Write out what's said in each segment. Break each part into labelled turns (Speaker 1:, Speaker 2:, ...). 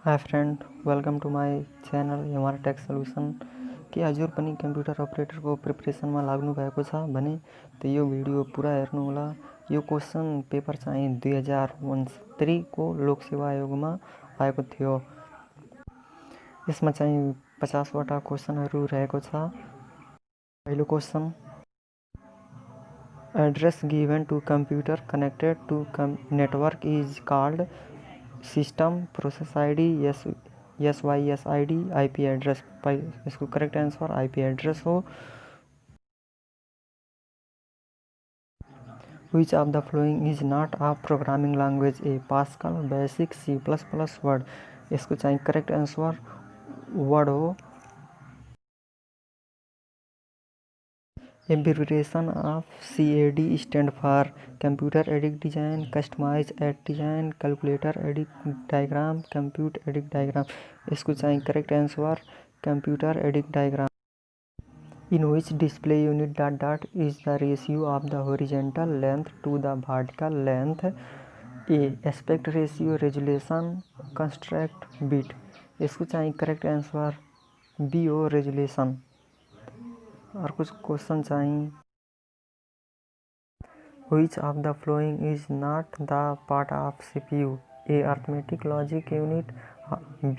Speaker 1: Hi friend, welcome to my channel हमारा tech solution कि हजुर पनि कम्प्युटर अपरेटरको प्रिपरेसनमा लाग्नु भएको छ भने त यो भिडियो पुरा हेर्नु होला। यो क्वेशन पेपर चाहिँ 2069 को लोकसेवा आयोगमा आएको थियो। यसमा चाहिँ 50 वटा क्वेशनहरू रहेको छ। पहिलो question, address given to computer connected to network is called system process ID SYSID IP address. इसको करेक्ट आंसर IP एड्रेस हो। Which of the following is not a programming language? A Pascal, Basic, C++, Word। इसको चाहिए correct answer word हो। Abbreviation of CAD stand for Computer Aided Design, Customize Aid Design, Calculator Aided Diagram, Compute Aided Diagram। इसको चाहिए correct answer Computer Aided Diagram। In which display unit ... is the ratio of the horizontal length to the vertical length? A aspect ratio, resolution, construct, bit। इसको चाहिए correct answer B हो resolution. और कुछ question चाहिए। Which of the following is not the part of CPU? A arithmetic logic unit,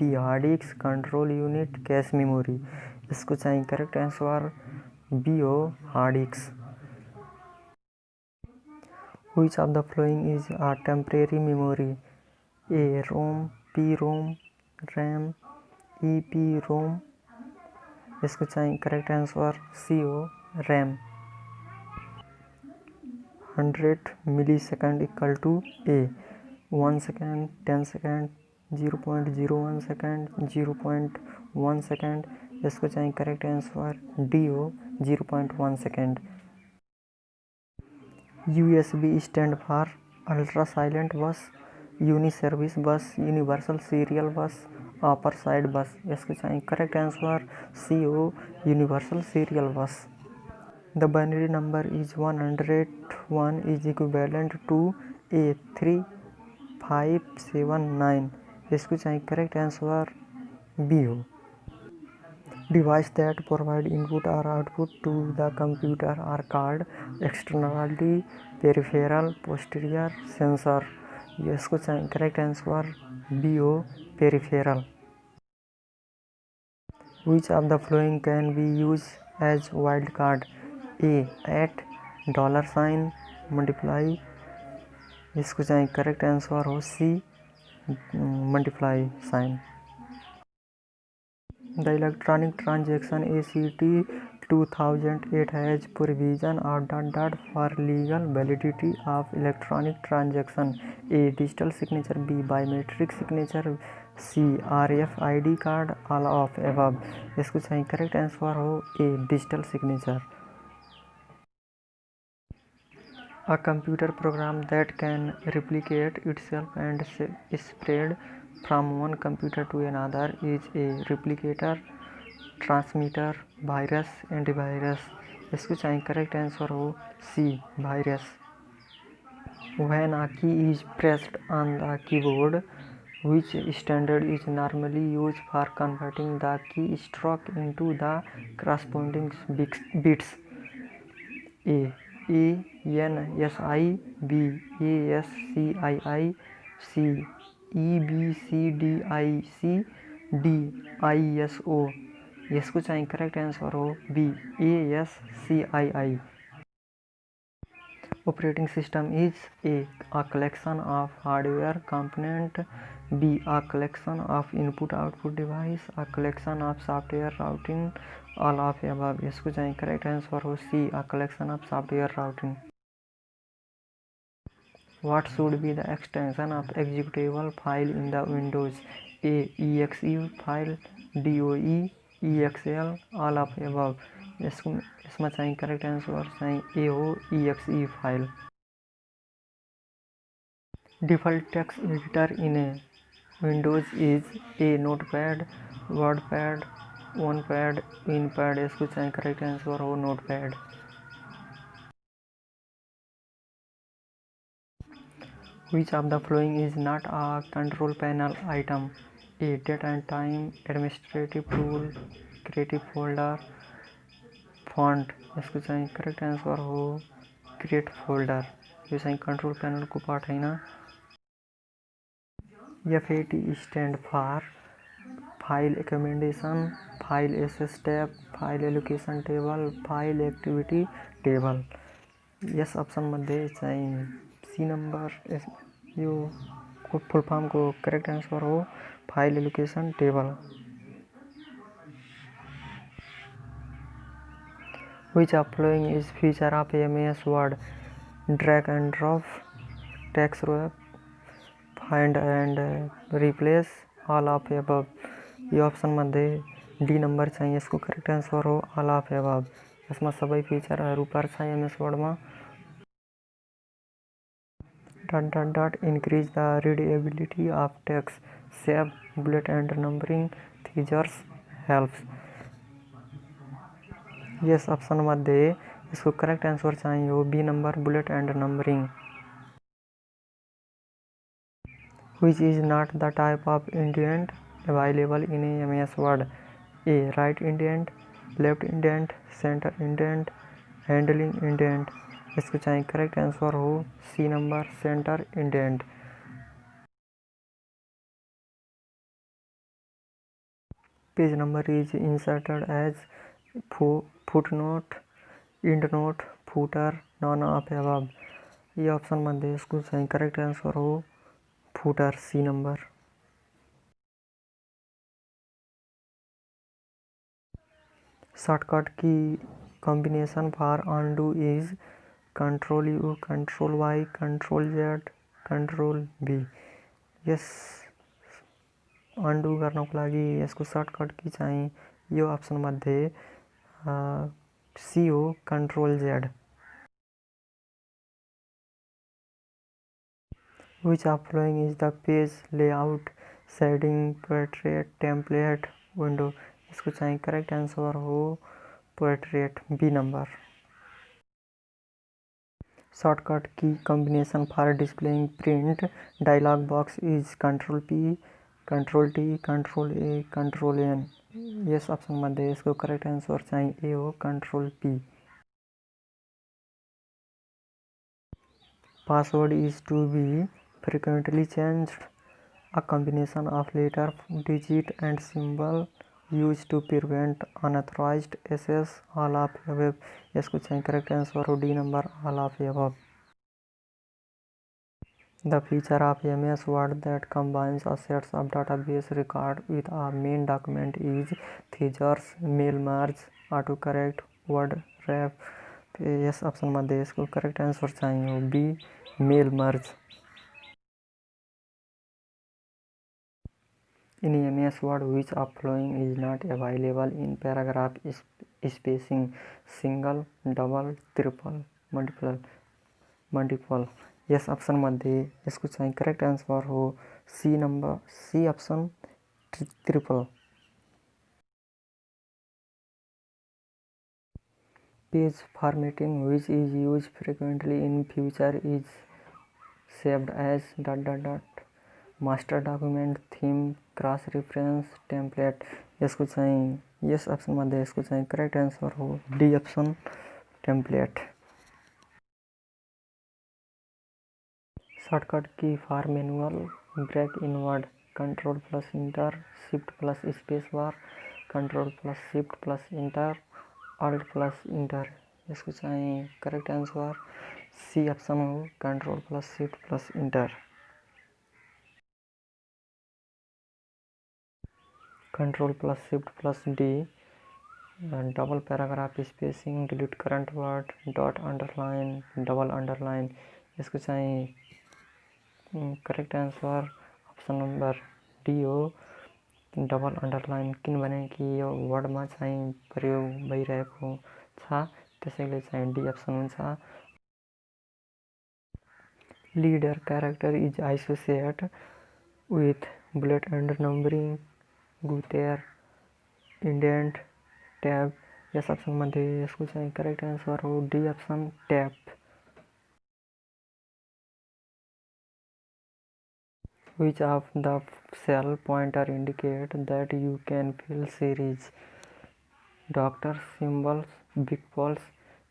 Speaker 1: B hard disk, control unit, cache memory। इसको चाहिए correct answer B हो hard disk. Which of the following is a temporary memory? A ROM, P ROM, RAM, EPROM। इसको चाहिए correct answer C हो RAM. 100 millisecond equal to A 1 second, 10 second, 0.01 second, 0.1 second. इसको चाहिए correct answer D हो 0.1 second. USB stand for ultra silent bus, uni service bus, universal serial bus, upper side बस। इसको चाहिए correct answer C हो universal serial बस। The binary number is 101 is equivalent to A 3579। इसको चाहिए correct answer B हो। Device that provide input or output to the computer are called externality, peripheral, posterior, sensor। इसको चाहिए correct answer B हो peripheral। Which of the following can be used as wildcard? A $, multiply। इसको चाहिए correct answer हो C multiply sign. The electronic transaction ACT 2008 has provision और ... for legal validity of electronic transaction. A digital signature, B biometric signature, C RFID card, all of above. इसको चाहिए correct answer हो A digital signature. A computer program that can replicate itself and spread from one computer to another is a replicator, transmitter, virus, antivirus। इसको चाहिए correct answer हो C virus. When a key is pressed on the keyboard, which standard is normally used for converting the keystroke into the corresponding bits? A ANSI, B ASCII, C EBCDIC, D ISO। इसको चाहिए correct answer हो B ASCII। Operating system is a collection of hardware component, B a collection of input-output device, a collection of software routing, all of above। इसको चाहिए correct answer हो सी a collection of software routing। What should be the extension of executable file in the Windows? A exe file, DOE, EXL, all of above। इसमें चाहिए correct answer चाहिए A हो exe file. Default text editor in Windows is A Notepad, WordPad, Onpad, Winpad. इसको चाहिए correct answer हो Notepad. Which of the following is not a control panel item? A date and time, administrative tool, creative folder, font. यसको चाहिँ correct answer हो create folder. यो चाहिँ control प्यानलको part होइन। FAT stand for file accommodation, file access tab, file allocation table, file activity table. यस अप्सनमध्ये चाहिँ सी नम्बर यो फुल फर्मको करेक्ट आन्सर हो file allocation table. Which of following is feature of MS Word? Drag and drop, text wrap, find and replace, all of above। यो अप्सनमध्ये D number चाहिँ यसको करेक्ट आन्सर हो all of above। यसमा सबै फिचरहरू पर्छ MS वर्डमा। Increase the readability of text, save, bullet and numbering, features, helps। यस अप्सनमध्ये यसको करेक्ट आन्सर चाहिँ हो B number bullet and numbering. Which is not the type of indent available in a MS Word? A. Right indent, left indent, center indent, handling indent। यसको चाहिँ correct answer हो C number centre indent. Page number is inserted as footnote, endnote, footer, none of above. ये option मध्ये यसको चाहिँ correct answer हो footer C number. Shortcut key combination for undo is control U, control Y, control Z, control B. यस undo गर्नको लागि यसको shortcut key चाहिँ यो अप्सन मध्ये सी हो control Z. Which of following is the page layout, shading, portrait, template, window? इसको चाहिँ correct answer हो portrait B number. Shortcut key combination for displaying print dialog box is control P, control T, control A, control N. यस option मध्ये इसको correct answer चाहिँ A हो control P. Password is to be frequently changed, a combination of letter, digit and symbol used to prevent unauthorized access, all of the above। यसको चाहिँ correct answer हो D number all of the above। The feature of MS Word that combines a set of database record with a main document is thesaurus, mail merge, autocorrect, word wrap। यस option मध्ये यसको correct answer चाहिँ हो B mail merge. In MS Word, which of following is not available in paragraph spacing? Single, double, triple, multiple। यस option मध्ये यसको चाहिँ correct answer हो C number C option triple. Page formatting which is used frequently in future is saved as ... master document, theme, cross reference, template. यसको चाहिँ यस option मध्ये यसको चाहिँ करेक्ट आंसर हो D option template. Shortcut key for manual break inward, control plus enter, shift plus space bar, control plus shift plus enter, alt plus enter. यसको चाहिँ correct answer C option हो control plus shift plus enter. Control plus shift plus D, double paragraph spacing, delete current word, dot underline, double underline. यसको चाहिँ correct answer option number D हो double underline, किनभने कि यो वर्डमा चाहिँ प्रयोग भइरहेको छ त्यसैले चाहिँ डी ऑप्शन हुन्छ। Leader character is associated with bullet and numbering, gutter, indent, tab. यस ऑप्शन मध्ये यसको चाहिँ करेक्ट आंसर हो D option tab. Which of the cell pointer indicate that you can fill series? Doctor symbols, big pulse,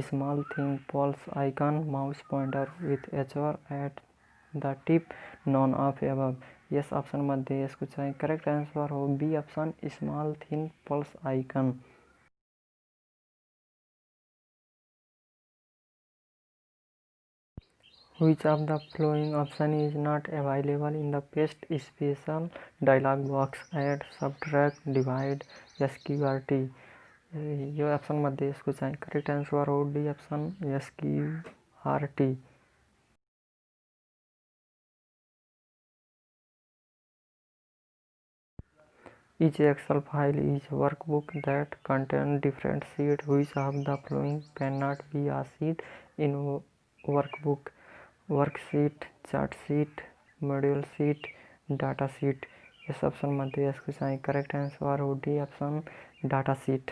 Speaker 1: small thin pulse icon, mouse pointer with HR at the tip, none of above. Yes option मध्ये इसको चाहिए correct answer हो B option small thin pulse icon. Which of the following option is not available in the paste special dialog box? Add, subtract, divide, SQRT. ये option मध्ये इसको चाहिए correct answer हो D option SQRT. Each Excel file is a workbook that contains different sheets. Which of the following cannot be a sheet in workbook? Worksheet, chart sheet, module sheet, data sheet. इस option मध्ये इसको चाहिए correct answer हो D option data sheet.